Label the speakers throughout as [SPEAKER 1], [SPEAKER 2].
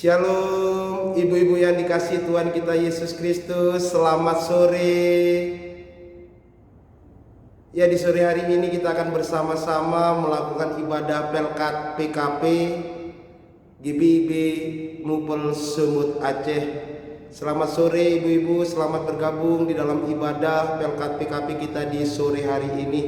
[SPEAKER 1] Shalom ibu-ibu yang dikasihi Tuhan kita Yesus Kristus, selamat sore. Ya, di sore hari ini kita akan bersama-sama melakukan ibadah Pelkat PKP GBIB Mupel Sumut Aceh. Selamat sore ibu-ibu, selamat bergabung di dalam ibadah Pelkat PKP kita di sore hari ini.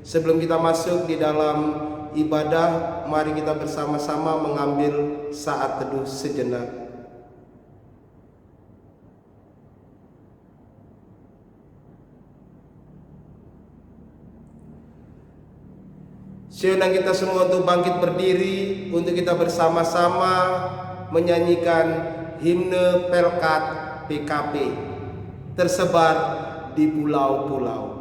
[SPEAKER 1] Sebelum kita masuk di dalam ibadah, mari kita bersama-sama mengambil saat teduh sejenak. Saya undang kita semua untuk bangkit berdiri, untuk kita bersama-sama menyanyikan himne Pelkat PKP tersebar di pulau-pulau.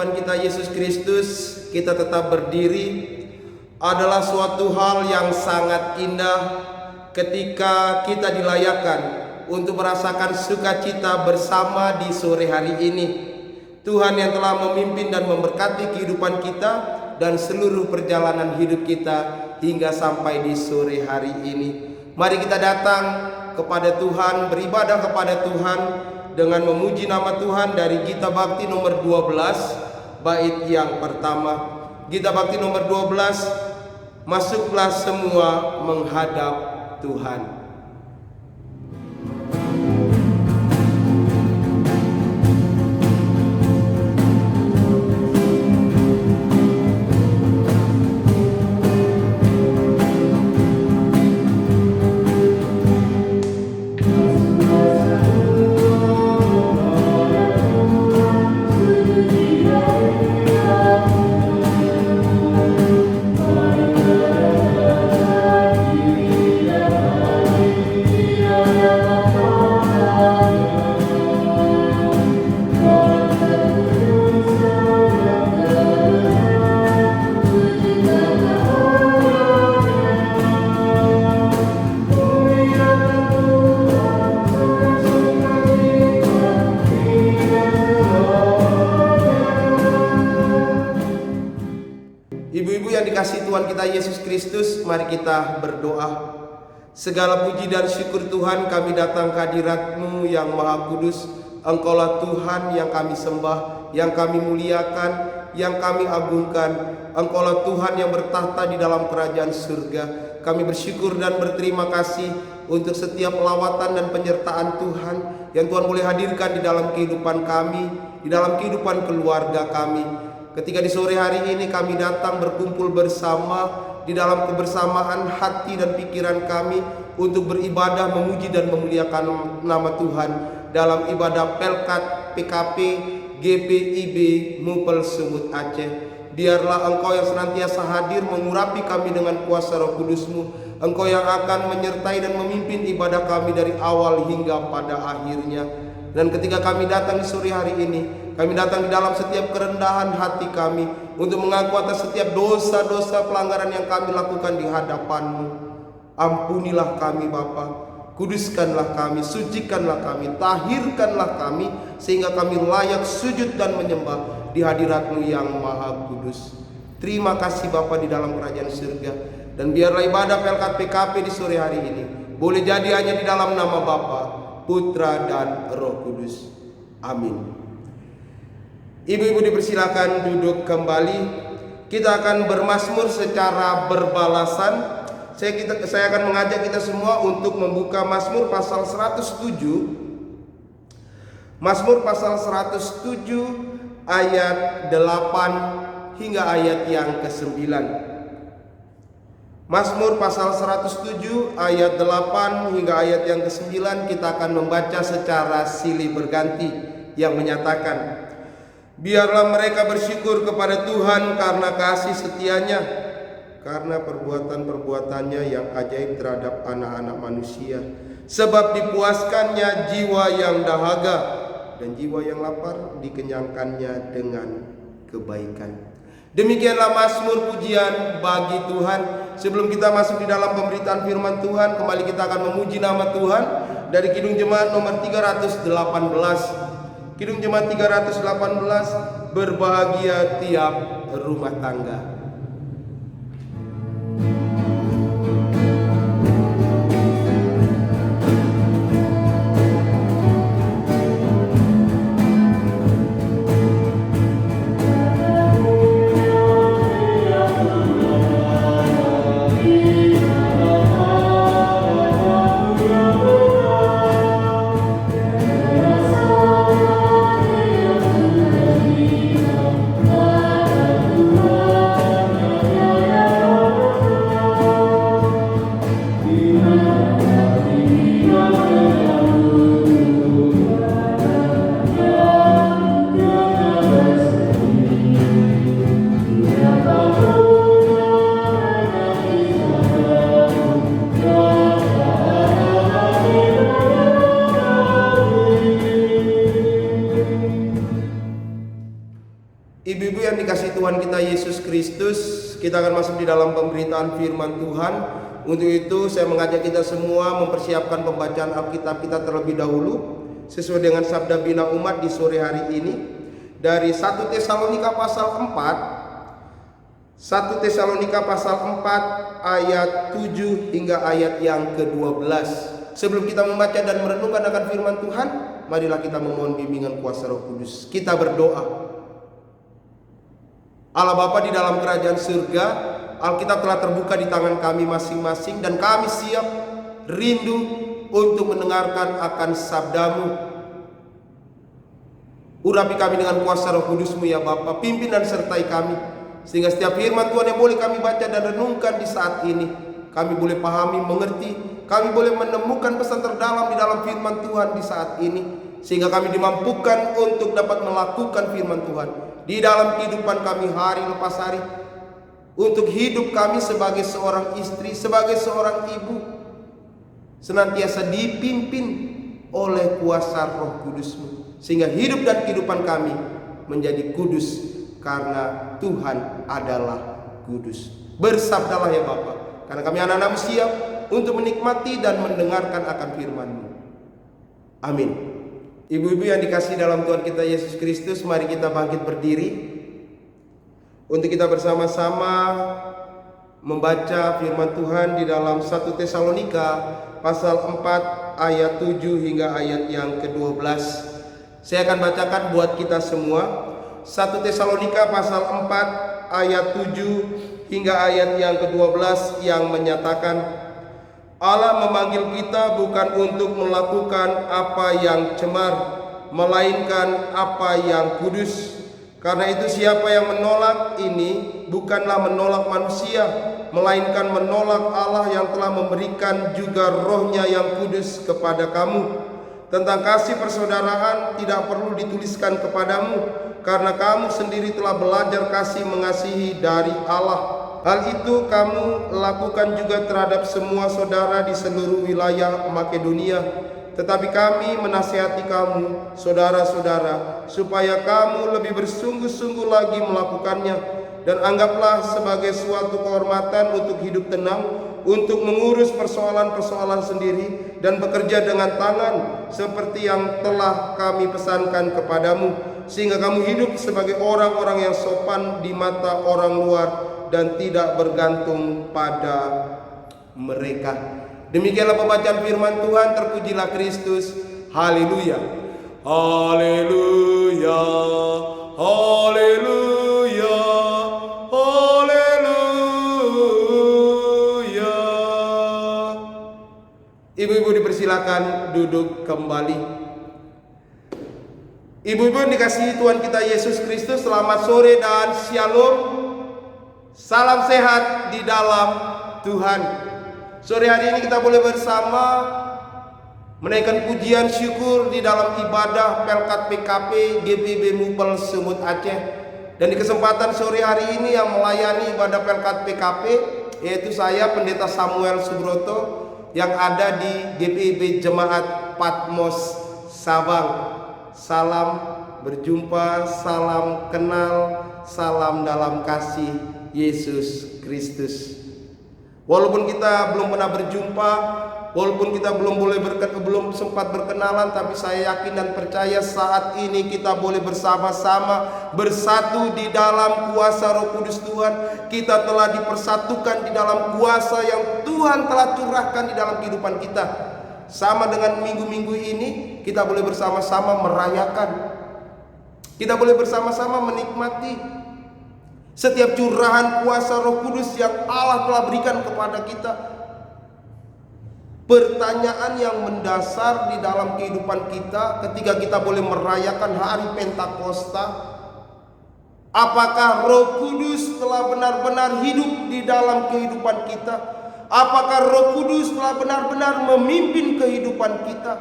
[SPEAKER 1] Tuhan kita Yesus Kristus, kita tetap berdiri. Adalah suatu hal yang sangat indah ketika kita dilayakkan untuk merasakan sukacita bersama di sore hari ini. Tuhan yang telah memimpin dan memberkati kehidupan kita dan seluruh perjalanan hidup kita hingga sampai di sore hari ini. Mari kita datang kepada Tuhan, beribadah kepada Tuhan dengan memuji nama Tuhan dari Gita Bakti nomor 12 bait yang pertama. Gita Bakti nomor 12, masuklah semua menghadap Tuhan. Ibu-ibu yang dikasihi Tuhan kita Yesus Kristus, mari kita berdoa. Segala puji dan syukur Tuhan, kami datang ke hadirat-Mu yang Maha Kudus. Engkaulah Tuhan yang kami sembah, yang kami muliakan, yang kami agungkan. Engkaulah Tuhan yang bertahta di dalam kerajaan surga. Kami bersyukur dan berterima kasih untuk setiap lawatan dan penyertaan Tuhan yang Tuhan boleh hadirkan di dalam kehidupan kami, di dalam kehidupan keluarga kami. Ketika di sore hari ini kami datang berkumpul bersama di dalam kebersamaan hati dan pikiran kami untuk beribadah, memuji dan memuliakan nama Tuhan dalam ibadah Pelkat PKP GBIB Mupel Sumut Aceh. Biarlah Engkau yang senantiasa hadir mengurapi kami dengan kuasa Roh Kudus-Mu. Engkau yang akan menyertai dan memimpin ibadah kami dari awal hingga pada akhirnya. Dan ketika kami datang di sore hari ini, kami datang di dalam setiap kerendahan hati kami untuk mengaku atas setiap dosa-dosa pelanggaran yang kami lakukan di hadapan-Mu. Ampunilah kami Bapa, kuduskanlah kami, sucikanlah kami, tahirkanlah kami, sehingga kami layak sujud dan menyembah di hadirat-Mu yang Maha Kudus. Terima kasih Bapa di dalam kerajaan surga. Dan biarlah ibadah Pelkat PKP di sore hari ini boleh jadi hanya di dalam nama Bapa, Putra dan Roh Kudus. Amin. Ibu-ibu dipersilakan duduk kembali. Kita akan bermazmur secara berbalasan. Saya akan mengajak kita semua untuk membuka Mazmur pasal 107. Mazmur pasal 107 ayat 8 hingga ayat yang ke-9. Mazmur pasal 107 ayat 8 hingga ayat yang ke-9 kita akan membaca secara silih berganti yang menyatakan, biarlah mereka bersyukur kepada Tuhan karena kasih setianya, karena perbuatan-perbuatannya yang ajaib terhadap anak-anak manusia. Sebab dipuaskannya jiwa yang dahaga, dan jiwa yang lapar dikenyangkannya dengan kebaikan. Demikianlah mazmur pujian bagi Tuhan. Sebelum kita masuk di dalam pemberitaan firman Tuhan, kembali kita akan memuji nama Tuhan dari Kidung Jemaat nomor 318. Kidung Jemaat 318, berbahagia tiap rumah tangga. Ibu-ibu yang dikasihi Tuhan kita Yesus Kristus, kita akan masuk di dalam pemberitaan firman Tuhan. Untuk itu saya mengajak kita semua mempersiapkan pembacaan Alkitab kita terlebih dahulu sesuai dengan sabda bina umat di sore hari ini dari 1 Tesalonika pasal 4. 1 Tesalonika pasal 4 ayat 7 hingga ayat yang ke-12. Sebelum kita membaca dan merenungkan akan firman Tuhan, marilah kita memohon bimbingan kuasa Roh Kudus. Kita berdoa. Allah Bapa di dalam kerajaan surga, Alkitab telah terbuka di tangan kami masing-masing, dan kami siap rindu untuk mendengarkan akan sabdamu. Urapi kami dengan kuasa Roh Kudus-Mu ya Bapa, pimpin dan sertai kami, sehingga setiap firman Tuhan yang boleh kami baca dan renungkan di saat ini, kami boleh pahami, mengerti, kami boleh menemukan pesan terdalam di dalam firman Tuhan di saat ini, sehingga kami dimampukan untuk dapat melakukan firman Tuhan di dalam kehidupan kami hari lepas hari, untuk hidup kami sebagai seorang istri, sebagai seorang ibu, senantiasa dipimpin oleh kuasa Roh Kudus-Mu, sehingga hidup dan kehidupan kami menjadi kudus, karena Tuhan adalah kudus. Bersabdalah ya Bapa, karena kami anak-anak-Mu siap untuk menikmati dan mendengarkan akan firman-Mu. Amin. Ibu-ibu yang dikasihi dalam Tuhan kita Yesus Kristus, mari kita bangkit berdiri untuk kita bersama-sama membaca firman Tuhan di dalam 1 Tesalonika pasal 4 ayat 7 hingga ayat yang ke-12. Saya akan bacakan buat kita semua. 1 Tesalonika pasal 4 ayat 7 hingga ayat yang ke-12 yang menyatakan, Allah memanggil kita bukan untuk melakukan apa yang cemar, melainkan apa yang kudus. Karena itu siapa yang menolak ini bukanlah menolak manusia, melainkan menolak Allah yang telah memberikan juga Roh-Nya yang kudus kepada kamu. Tentang kasih persaudaraan tidak perlu dituliskan kepadamu, karena kamu sendiri telah belajar kasih mengasihi dari Allah. Hal itu kamu lakukan juga terhadap semua saudara di seluruh wilayah Makedonia. Tetapi kami menasihati kamu, saudara-saudara, supaya kamu lebih bersungguh-sungguh lagi melakukannya, dan anggaplah sebagai suatu kehormatan untuk hidup tenang, untuk mengurus persoalan-persoalan sendiri, dan bekerja dengan tangan, seperti yang telah kami pesankan kepadamu, sehingga kamu hidup sebagai orang-orang yang sopan di mata orang luar, dan tidak bergantung pada mereka. Demikianlah pembacaan firman Tuhan. Terpujilah Kristus. Haleluya. Haleluya. haleluya, haleluya. Ibu-ibu dipersilakan duduk kembali. Ibu-ibu yang dikasihi Tuhan kita Yesus Kristus, selamat sore dan shalom. Salam sehat di dalam Tuhan. Sore hari ini kita boleh bersama menaikkan pujian syukur di dalam ibadah Pelkat PKP GBB Mupel Sumut Aceh. Dan di kesempatan sore hari ini yang melayani ibadah Pelkat PKP yaitu saya Pendeta Samuel Subroto yang ada di GBB Jemaat Patmos Sabang. Salam berjumpa, salam kenal, salam dalam kasih Yesus Kristus. Walaupun kita belum pernah berjumpa, walaupun kita belum sempat berkenalan, tapi saya yakin dan percaya saat ini kita boleh bersama-sama bersatu di dalam kuasa Roh Kudus Tuhan. Kita telah dipersatukan di dalam kuasa yang Tuhan telah curahkan di dalam kehidupan kita. Sama dengan minggu-minggu ini, kita boleh bersama-sama merayakan, kita boleh bersama-sama menikmati setiap curahan kuasa Roh Kudus yang Allah telah berikan kepada kita. Pertanyaan yang mendasar di dalam kehidupan kita ketika kita boleh merayakan hari Pentakosta, apakah Roh Kudus telah benar-benar hidup di dalam kehidupan kita? Apakah Roh Kudus telah benar-benar memimpin kehidupan kita?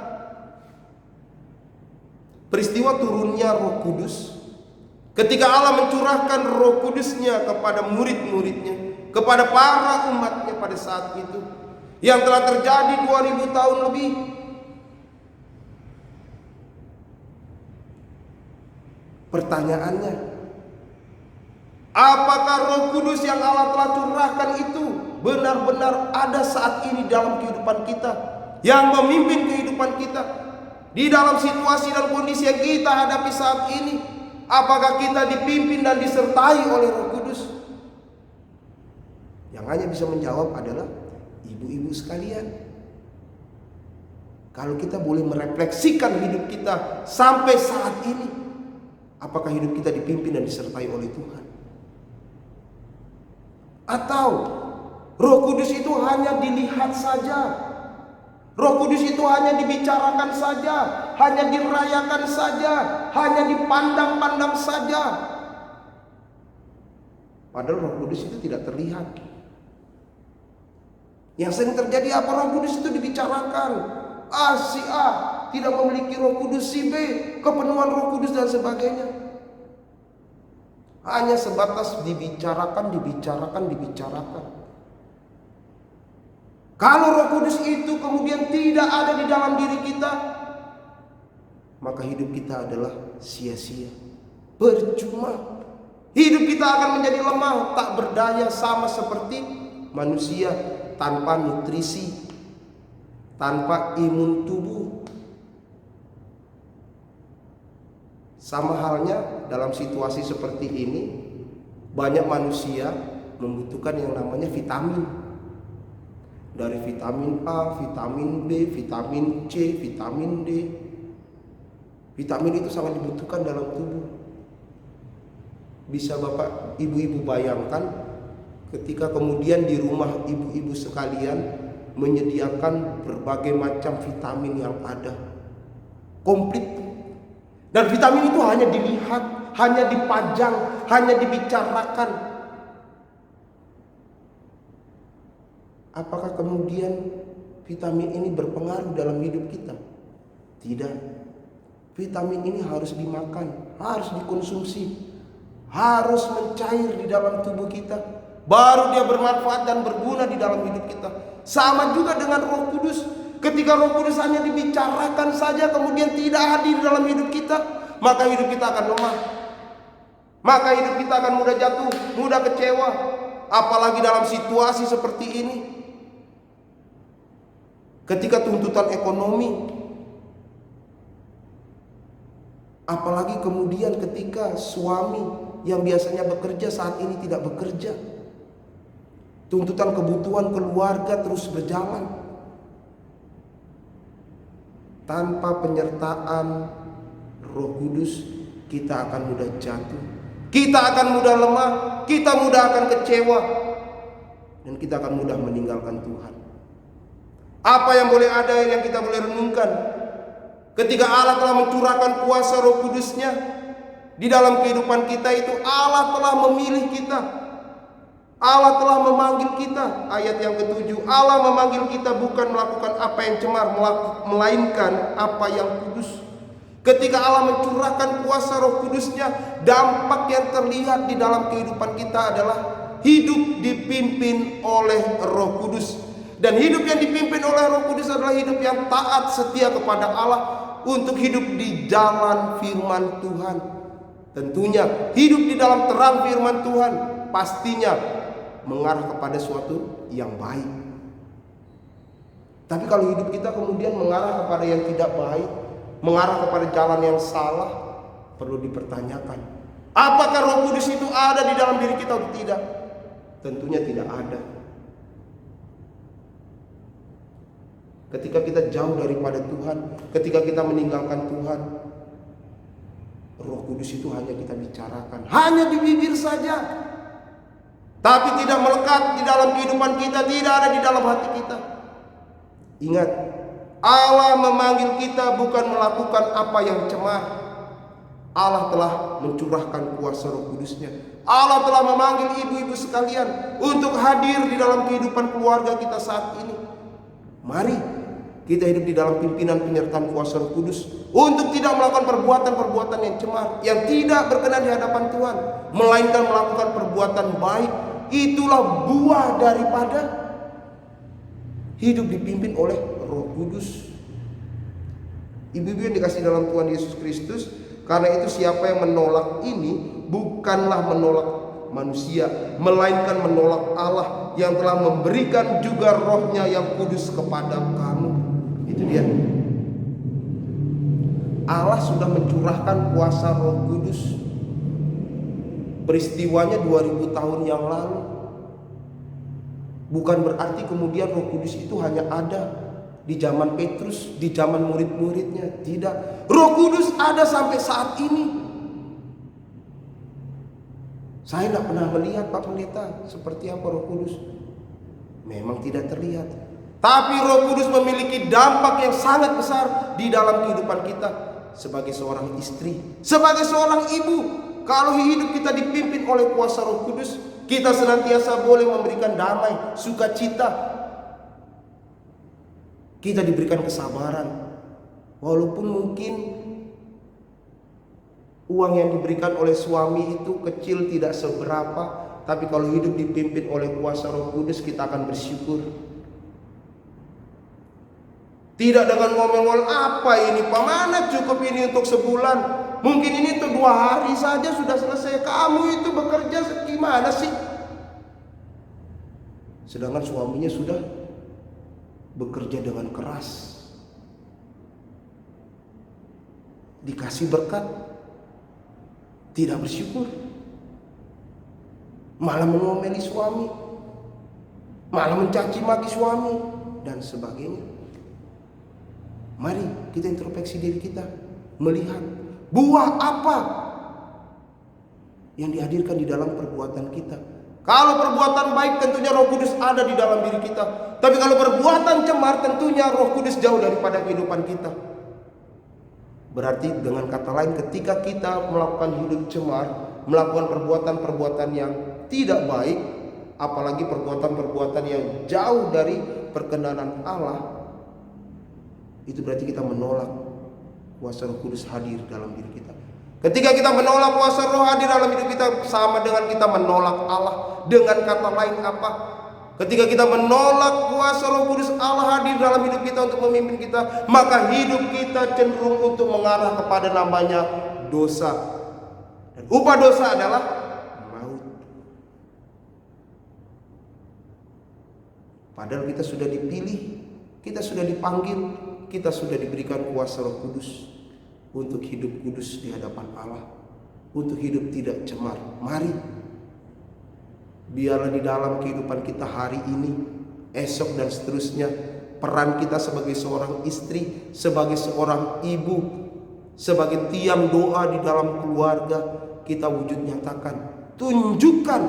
[SPEAKER 1] Peristiwa turunnya Roh Kudus, ketika Allah mencurahkan Roh Kudusnya kepada murid-muridnya, kepada para umatnya pada saat itu, yang telah terjadi 2000 tahun lebih. Pertanyaannya, apakah Roh Kudus yang Allah telah curahkan itu benar-benar ada saat ini dalam kehidupan kita, yang memimpin kehidupan kita di dalam situasi dan kondisi yang kita hadapi saat ini? Apakah kita dipimpin dan disertai oleh Roh Kudus? Yang hanya bisa menjawab adalah ibu-ibu sekalian. Kalau kita boleh merefleksikan hidup kita sampai saat ini, apakah hidup kita dipimpin dan disertai oleh Tuhan? Atau Roh Kudus itu hanya dilihat saja, Roh Kudus itu hanya dibicarakan saja, hanya dirayakan saja, hanya dipandang-pandang saja. Padahal Roh Kudus itu tidak terlihat. Yang sering terjadi apa? Roh Kudus itu dibicarakan. Si A tidak memiliki Roh Kudus, si B kepenuhan Roh Kudus dan sebagainya. Hanya sebatas dibicarakan. Kalau Roh Kudus itu kemudian tidak ada di dalam diri kita, maka hidup kita adalah sia-sia, percuma. Hidup kita akan menjadi lemah, tak berdaya, sama seperti manusia tanpa nutrisi, tanpa imun tubuh. Sama halnya dalam situasi seperti ini, banyak manusia membutuhkan yang namanya vitamin. Dari vitamin A, vitamin B, vitamin C, vitamin D. Vitamin itu sangat dibutuhkan dalam tubuh. Bisa Bapak Ibu-ibu bayangkan ketika kemudian di rumah ibu-ibu sekalian menyediakan berbagai macam vitamin yang ada, komplit. Dan vitamin itu hanya dilihat, hanya dipajang, hanya dibicarakan. Apakah kemudian vitamin ini berpengaruh dalam hidup kita? Tidak. Vitamin ini harus dimakan, harus dikonsumsi, harus mencair di dalam tubuh kita, baru dia bermanfaat dan berguna di dalam hidup kita. Sama juga dengan Roh Kudus. Ketika Roh Kudus hanya dibicarakan saja kemudian tidak hadir dalam hidup kita, maka hidup kita akan lemah, maka hidup kita akan mudah jatuh, mudah kecewa. Apalagi dalam situasi seperti ini, ketika tuntutan ekonomi, apalagi kemudian ketika suami yang biasanya bekerja saat ini tidak bekerja, tuntutan kebutuhan keluarga terus berjalan tanpa penyertaan Roh Kudus, kita akan mudah jatuh, kita akan mudah lemah, kita mudah akan kecewa, dan kita akan mudah meninggalkan Tuhan. Apa yang boleh ada yang kita boleh renungkan ketika Allah telah mencurahkan kuasa Roh Kudus-Nya di dalam kehidupan kita itu? Allah telah memilih kita, Allah telah memanggil kita. Ayat yang ke-7, Allah memanggil kita bukan melakukan apa yang cemar, melainkan apa yang kudus. Ketika Allah mencurahkan kuasa Roh Kudus-Nya, dampak yang terlihat di dalam kehidupan kita adalah hidup dipimpin oleh Roh Kudus. Dan hidup yang dipimpin oleh Roh Kudus adalah hidup yang taat setia kepada Allah, untuk hidup di jalan firman Tuhan. Tentunya hidup di dalam terang firman Tuhan pastinya mengarah kepada suatu yang baik. Tapi kalau hidup kita kemudian mengarah kepada yang tidak baik, mengarah kepada jalan yang salah, perlu dipertanyakan, apakah Roh Kudus itu ada di dalam diri kita atau tidak? Tentunya tidak ada. Ketika kita jauh daripada Tuhan, ketika kita meninggalkan Tuhan, Roh Kudus itu hanya kita bicarakan, hanya di bibir saja, tapi tidak melekat di dalam kehidupan kita, tidak ada di dalam hati kita. Ingat, Allah memanggil kita bukan melakukan apa yang cemar. Allah telah mencurahkan kuasa Roh Kudus-Nya. Allah telah memanggil ibu-ibu sekalian untuk hadir di dalam kehidupan keluarga kita saat ini. Mari kita hidup di dalam pimpinan penyertaan kuasa Roh Kudus untuk tidak melakukan perbuatan-perbuatan yang cemar, yang tidak berkenan di hadapan Tuhan, melainkan melakukan perbuatan baik. Itulah buah daripada hidup dipimpin oleh Roh Kudus. Ibu-ibu yang dikasihi dalam Tuhan Yesus Kristus, karena itu siapa yang menolak ini bukanlah menolak manusia, melainkan menolak Allah yang telah memberikan juga Roh-Nya yang kudus kepada kamu. Itu dia. Allah sudah mencurahkan kuasa Roh Kudus. Peristiwanya 2000 tahun yang lalu. Bukan berarti kemudian Roh Kudus itu hanya ada di zaman Petrus, di zaman murid-muridnya. Tidak. Roh Kudus ada sampai saat ini. Saya tidak pernah melihat, Pak Pendeta, seperti apa Roh Kudus. Memang tidak terlihat. Tapi Roh Kudus memiliki dampak yang sangat besar di dalam kehidupan kita. Sebagai seorang istri, sebagai seorang ibu, kalau hidup kita dipimpin oleh kuasa Roh Kudus, kita senantiasa boleh memberikan damai, sukacita. Kita diberikan kesabaran. Walaupun mungkin uang yang diberikan oleh suami itu kecil, tidak seberapa, tapi kalau hidup dipimpin oleh kuasa Roh Kudus, kita akan bersyukur. Tidak dengan ngomel-ngomel, apa ini Pak, mana cukup ini untuk sebulan, mungkin ini untuk 2 hari saja sudah selesai. Kamu itu bekerja gimana sih? Sedangkan suaminya sudah bekerja dengan keras, dikasih berkat, tidak bersyukur, malah mengomeli suami, malah mencaci maki suami, dan sebagainya. Mari kita introspeksi diri kita, melihat buah apa yang dihadirkan di dalam perbuatan kita. Kalau perbuatan baik, tentunya Roh Kudus ada di dalam diri kita. Tapi kalau perbuatan cemar, tentunya Roh Kudus jauh daripada kehidupan kita. Berarti dengan kata lain, ketika kita melakukan hidup cemar, melakukan perbuatan-perbuatan yang tidak baik, apalagi perbuatan-perbuatan yang jauh dari perkenanan Allah, itu berarti kita menolak kuasa Roh Kudus hadir dalam diri kita. Ketika kita menolak kuasa Roh hadir dalam hidup kita, sama dengan kita menolak Allah. Dengan kata lain apa? Ketika kita menolak kuasa Roh Kudus Allah hadir dalam hidup kita untuk memimpin kita, maka hidup kita cenderung untuk mengarah kepada namanya dosa. Dan upah dosa adalah maut. Padahal kita sudah dipilih, kita sudah dipanggil, kita sudah diberikan kuasa Roh Kudus untuk hidup kudus di hadapan Allah, untuk hidup tidak cemar. Mari, biarlah di dalam kehidupan kita hari ini, esok dan seterusnya, peran kita sebagai seorang istri, sebagai seorang ibu, sebagai tiang doa di dalam keluarga kita wujud nyatakan. Tunjukkan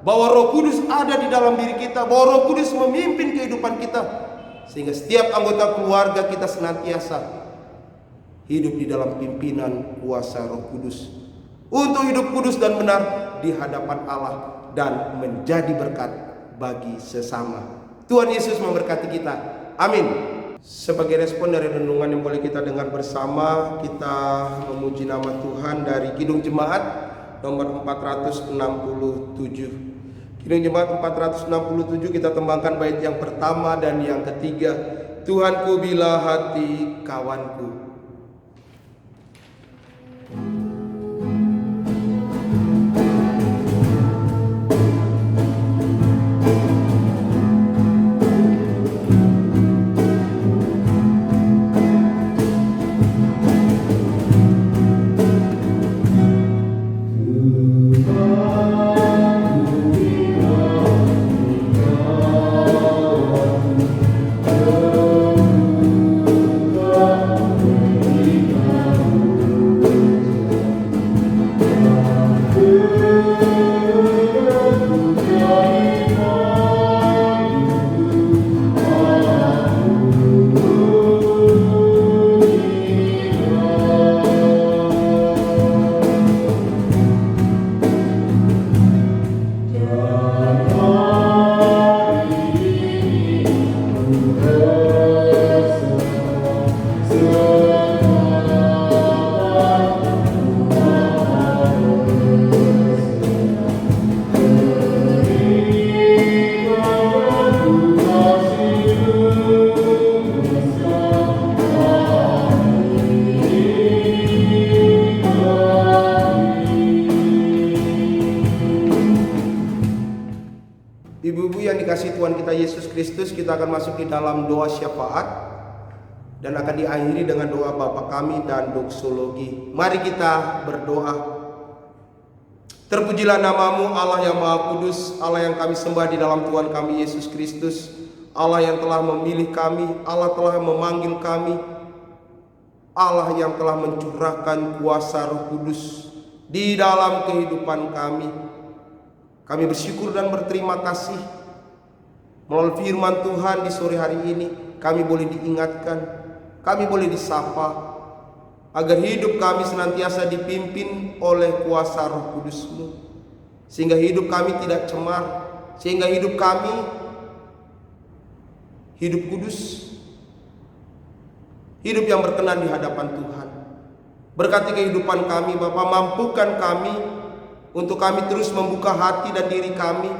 [SPEAKER 1] bahwa Roh Kudus ada di dalam diri kita, bahwa Roh Kudus memimpin kehidupan kita, sehingga setiap anggota keluarga kita senantiasa hidup di dalam pimpinan kuasa Roh Kudus untuk hidup kudus dan benar di hadapan Allah dan menjadi berkat bagi sesama. Tuhan Yesus memberkati kita. Amin. Sebagai respon dari renungan yang boleh kita dengar bersama, kita memuji nama Tuhan dari Kidung Jemaat nomor 467. Kidung Jemaat 467 kita tembangkan bait yang pertama dan yang ketiga. Tuhanku bila hati kawanku. Ibu-ibu yang dikasihi Tuhan kita Yesus Kristus, kita akan masuk di dalam doa syafaat dan akan diakhiri dengan doa Bapa kami dan doksologi. Mari kita berdoa. Terpujilah namamu Allah yang Maha Kudus, Allah yang kami sembah di dalam Tuhan kami Yesus Kristus, Allah yang telah memilih kami, Allah telah memanggil kami, Allah yang telah mencurahkan kuasa Roh Kudus di dalam kehidupan kami. Kami bersyukur dan berterima kasih melalui firman Tuhan di sore hari ini. Kami boleh diingatkan, kami boleh disapa, agar hidup kami senantiasa dipimpin oleh kuasa Roh Kudus-Mu, sehingga hidup kami tidak cemar, sehingga hidup kami hidup kudus, hidup yang berkenan di hadapan Tuhan. Berkati kehidupan kami Bapa, mampukan kami untuk kami terus membuka hati dan diri kami.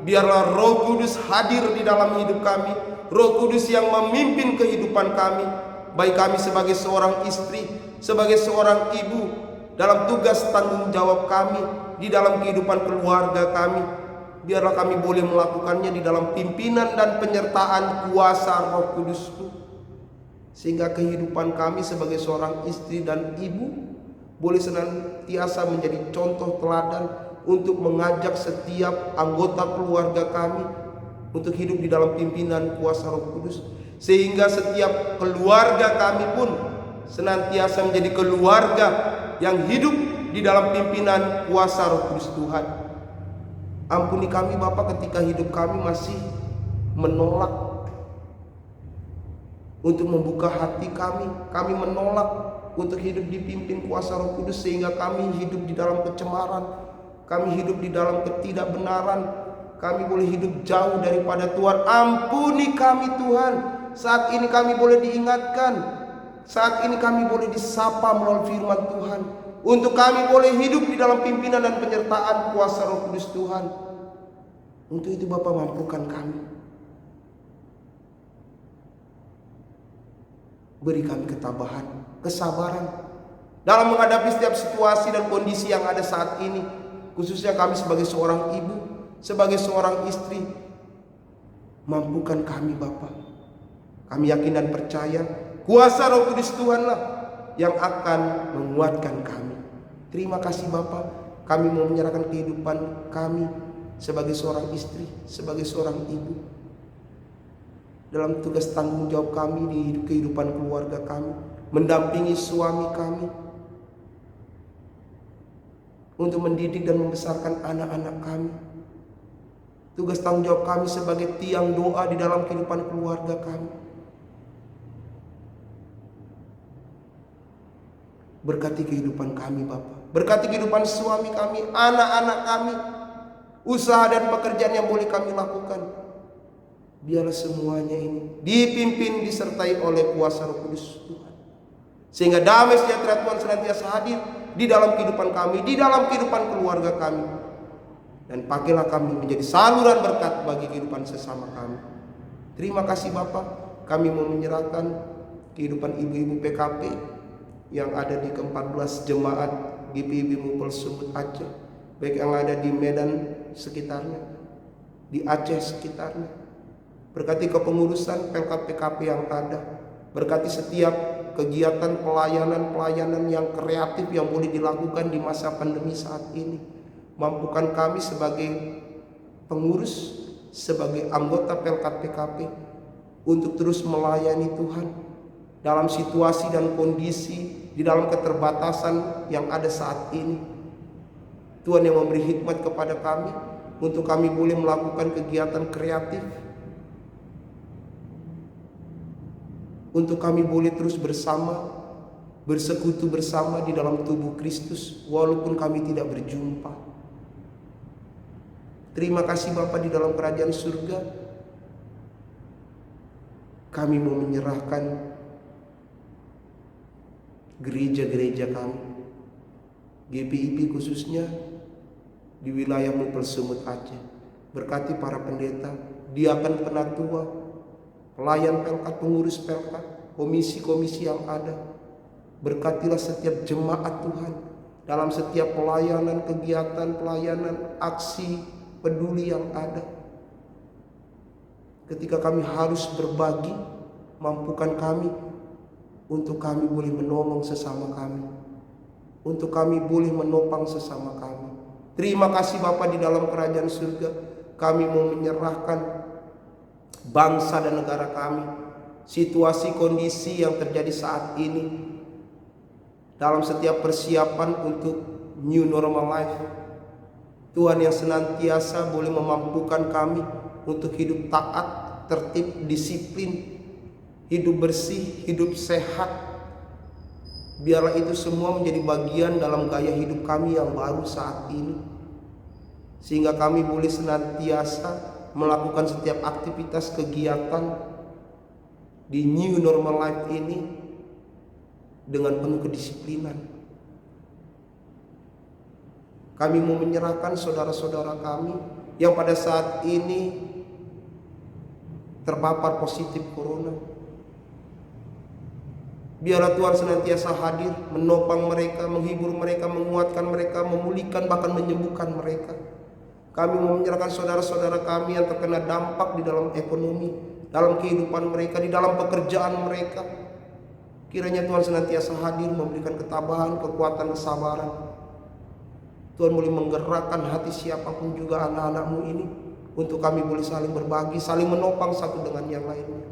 [SPEAKER 1] Biarlah Roh Kudus hadir di dalam hidup kami, Roh Kudus yang memimpin kehidupan kami, baik kami sebagai seorang istri, sebagai seorang ibu, dalam tugas tanggung jawab kami, di dalam kehidupan keluarga kami. Biarlah kami boleh melakukannya di dalam pimpinan dan penyertaan kuasa Roh Kudus-Mu, sehingga kehidupan kami sebagai seorang istri dan ibu boleh senantiasa menjadi contoh teladan untuk mengajak setiap anggota keluarga kami untuk hidup di dalam pimpinan kuasa Roh Kudus, sehingga setiap keluarga kami pun senantiasa menjadi keluarga yang hidup di dalam pimpinan kuasa Roh Kudus Tuhan. Ampuni kami Bapa ketika hidup kami masih menolak untuk membuka hati kami menolak untuk hidup dipimpin kuasa Roh Kudus, sehingga kami hidup di dalam kecemaran, kami hidup di dalam ketidakbenaran, kami boleh hidup jauh daripada Tuhan. Ampuni kami Tuhan. Saat ini kami boleh diingatkan, saat ini kami boleh disapa melalui firman Tuhan, untuk kami boleh hidup di dalam pimpinan dan penyertaan kuasa Roh Kudus Tuhan. Untuk itu Bapa, mampukan kami, beri kami ketabahan, kesabaran dalam menghadapi setiap situasi dan kondisi yang ada saat ini, khususnya kami sebagai seorang ibu, sebagai seorang istri. Mampukan kami Bapa. Kami yakin dan percaya kuasa Roh Kudus Tuhanlah yang akan menguatkan kami. Terima kasih Bapa, kami mau menyerahkan kehidupan kami sebagai seorang istri, sebagai seorang ibu, dalam tugas tanggung jawab kami di kehidupan keluarga kami. mendampingi suami kami, untuk mendidik dan membesarkan anak-anak kami. Tugas tanggung jawab kami sebagai tiang doa di dalam kehidupan keluarga kami. Berkati kehidupan kami Bapa, berkati kehidupan suami kami, anak-anak kami, usaha dan pekerjaan yang boleh kami lakukan. Biarlah semuanya ini dipimpin, disertai oleh kuasa Roh Kudus Tuhan, sehingga damai sejahtera Tuhan senantiasa hadir di dalam kehidupan kami, di dalam kehidupan keluarga kami. Dan pakailah kami menjadi saluran berkat bagi kehidupan sesama kami. Terima kasih Bapa, kami mau menyerahkan kehidupan ibu-ibu PKP yang ada di ke-14 jemaat GPIB Mupel Sumut Aceh, baik yang ada di Medan sekitarnya, di Aceh sekitarnya. Berkati kepengurusan PKP yang ada, berkati setiap kegiatan pelayanan yang kreatif yang boleh dilakukan di masa pandemi saat ini. Mampukan kami sebagai pengurus, sebagai anggota PKP untuk terus melayani Tuhan dalam situasi dan kondisi, di dalam keterbatasan yang ada saat ini. Tuhan yang memberi hikmat kepada kami untuk kami boleh melakukan kegiatan kreatif, untuk kami boleh terus bersama, bersekutu bersama di dalam tubuh Kristus walaupun kami tidak berjumpa. Terima kasih Bapa, di dalam kerajaan surga kami mau menyerahkan gereja-gereja kami, GPIB khususnya di wilayah Mupel Sumut Aceh. Berkati para pendeta, diakan penatua, pelayan pelkat, pengurus pelkat, komisi-komisi yang ada. Berkatilah setiap jemaat Tuhan dalam setiap pelayanan, kegiatan pelayanan, aksi peduli yang ada. Ketika kami harus berbagi, mampukan kami untuk kami boleh menolong sesama kami, untuk kami boleh menopang sesama kami. Terima kasih Bapa, di dalam kerajaan surga kami mau menyerahkan bangsa dan negara kami, situasi kondisi yang terjadi saat ini, dalam setiap persiapan untuk new normal life. Tuhan yang senantiasa boleh memampukan kami untuk hidup taat, tertib, disiplin, hidup bersih, hidup sehat. Biarlah itu semua menjadi bagian dalam gaya hidup kami yang baru saat ini, sehingga kami boleh senantiasa melakukan setiap aktivitas kegiatan di new normal life ini dengan penuh kedisiplinan. Kami mau menyerahkan saudara-saudara kami yang pada saat ini terpapar positif corona. Biarlah Tuhan senantiasa hadir, menopang mereka, menghibur mereka, menguatkan mereka, memulihkan, bahkan menyembuhkan mereka. Kami mau menyerahkan saudara-saudara kami yang terkena dampak di dalam ekonomi, dalam kehidupan mereka, di dalam pekerjaan mereka. Kiranya Tuhan senantiasa hadir, memberikan ketabahan, kekuatan, kesabaran. Tuhan boleh menggerakkan hati siapapun juga anak-anak-Mu ini, untuk kami boleh saling berbagi, saling menopang satu dengan yang lainnya.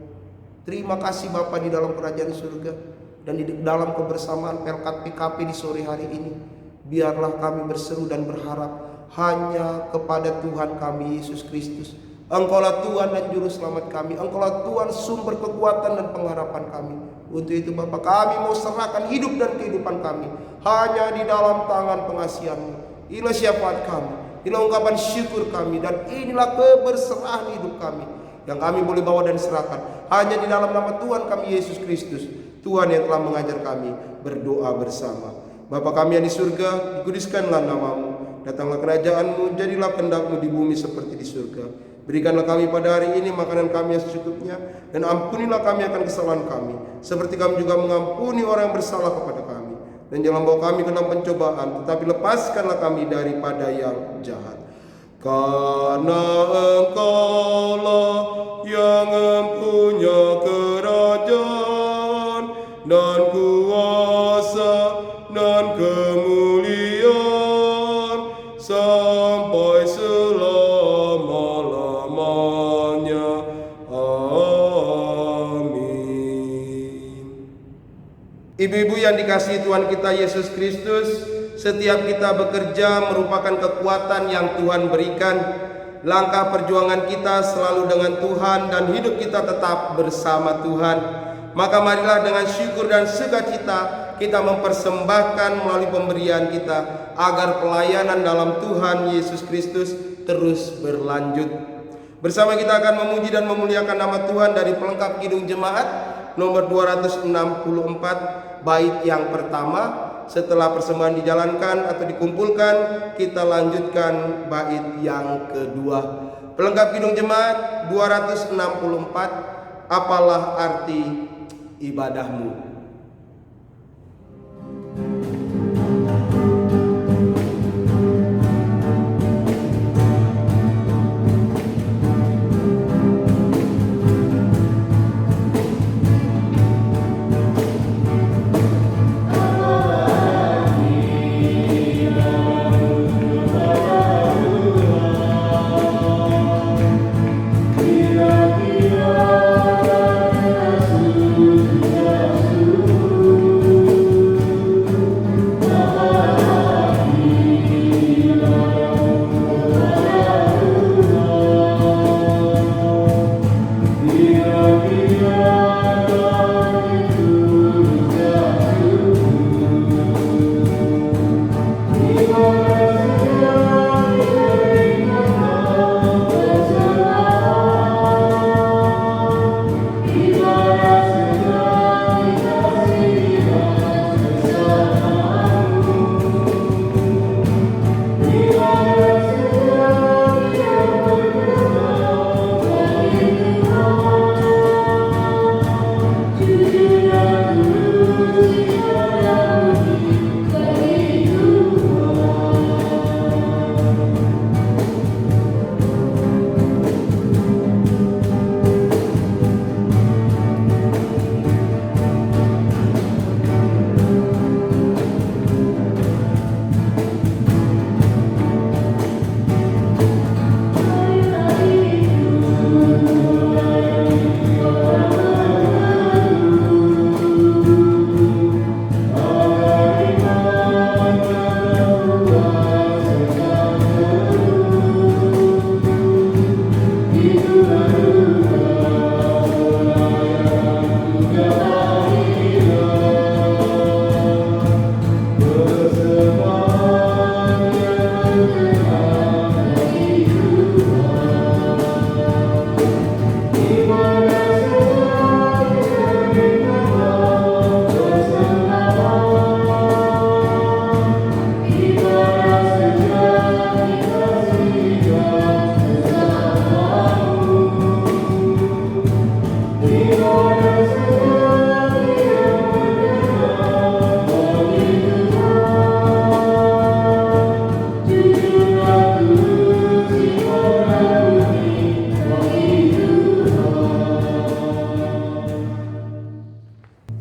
[SPEAKER 1] Terima kasih Bapa, di dalam kerajaan surga dan di dalam kebersamaan pelkat PKP di sore hari ini. Biarlah kami berseru dan berharap hanya kepada Tuhan kami Yesus Kristus. Engkaulah Tuhan dan Juru Selamat kami. Engkaulah Tuhan sumber kekuatan dan pengharapan kami. Untuk itu Bapa, kami mau serahkan hidup dan kehidupan kami hanya di dalam tangan pengasihan-Mu. Inilah syafaat kami, inilah ungkapan syukur kami, dan inilah keberserahan hidup kami yang kami boleh bawa dan serahkan hanya di dalam nama Tuhan kami Yesus Kristus, Tuhan yang telah mengajar kami berdoa bersama. Bapa kami yang di surga, dikuduskanlah nama-Mu, datanglah kerajaan-Mu, jadilah kehendak-Mu di bumi seperti di surga. Berikanlah kami pada hari ini makanan kami yang secukupnya, dan ampunilah kami akan kesalahan kami, seperti kami juga mengampuni orang yang bersalah kepada kami. Dan jangan bawa kami ke dalam pencobaan, tetapi lepaskanlah kami daripada yang jahat. Karena Engkaulah yang mempunyai kerajaan dan kuasa dan kemuliaan sampai selama-lamanya. Amin. Ibu-ibu yang dikasihi Tuhan kita Yesus Kristus, setiap kita bekerja merupakan kekuatan yang Tuhan berikan. Langkah perjuangan kita selalu dengan Tuhan dan hidup kita tetap bersama Tuhan. Maka marilah dengan syukur dan sukacita kita mempersembahkan melalui pemberian kita agar pelayanan dalam Tuhan Yesus Kristus terus berlanjut. Bersama kita akan memuji dan memuliakan nama Tuhan dari pelengkap Kidung Jemaat nomor 264, bait yang pertama. Setelah persembahan dijalankan atau dikumpulkan, kita lanjutkan bait yang kedua. Pelengkap Kidung Jemaat 264, apalah arti ibadahmu.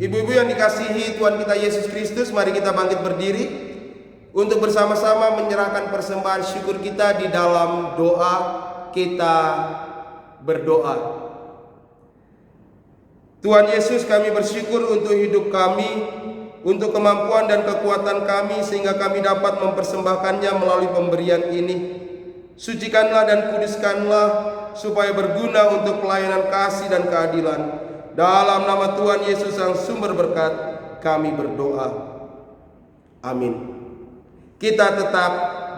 [SPEAKER 1] Ibu-ibu yang dikasihi Tuhan kita Yesus Kristus, mari kita bangkit berdiri untuk bersama-sama menyerahkan persembahan syukur kita di dalam doa. Kita berdoa. Tuhan Yesus, kami bersyukur untuk hidup kami, untuk kemampuan dan kekuatan kami sehingga kami dapat mempersembahkannya melalui pemberian ini. Sucikanlah dan kuduskanlah supaya berguna untuk pelayanan kasih dan keadilan. Dalam nama Tuhan Yesus yang sumber berkat, kami berdoa. Amin. Kita tetap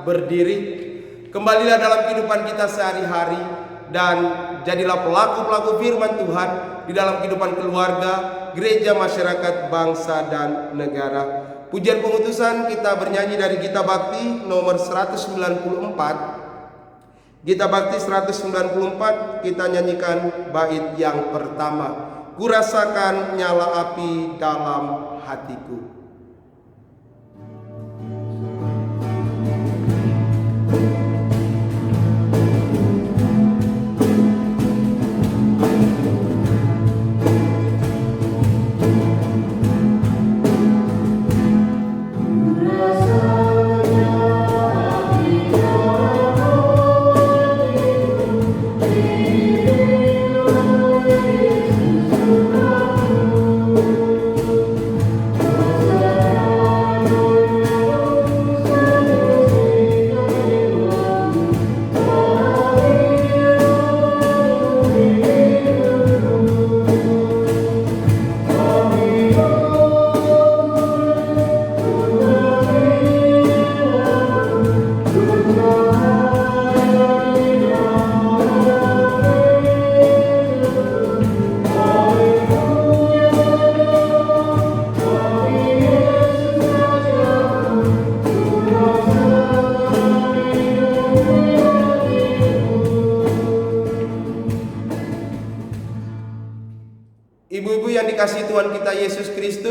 [SPEAKER 1] berdiri. Kembalilah dalam kehidupan kita sehari-hari dan jadilah pelaku-pelaku firman Tuhan di dalam kehidupan keluarga, gereja, masyarakat, bangsa, dan negara. Pujian pengutusan kita bernyanyi dari Gita Bakti nomor 194. Gita Bakti 194, kita nyanyikan bait yang pertama. Kurasakan nyala api dalam hatiku.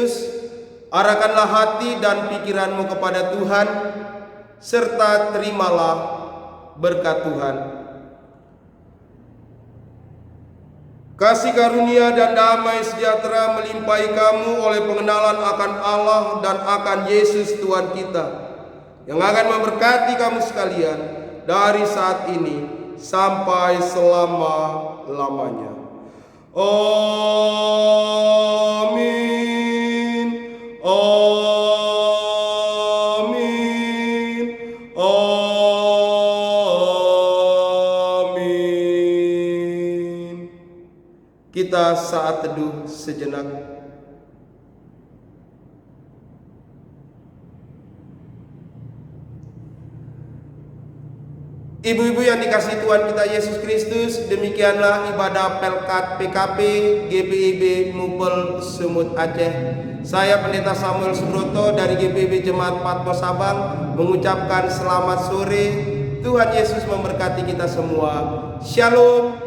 [SPEAKER 1] Kristus, arahkanlah hati dan pikiranmu kepada Tuhan, serta terimalah berkat Tuhan. Kasih karunia dan damai sejahtera melimpahi kamu oleh pengenalan akan Allah dan akan Yesus Tuhan kita, yang akan memberkati kamu sekalian dari saat ini sampai selama-lamanya. Amin. Amin. Amin. Kita saat teduh sejenak. Ibu-ibu yang dikasihi Tuhan kita Yesus Kristus, demikianlah ibadah Pelkat PKP GPIB Mupel Sumut Aceh. Saya Pendeta Samuel Subroto dari GPIB Jemaat Patmos Sabang mengucapkan selamat sore. Tuhan Yesus memberkati kita semua. Shalom.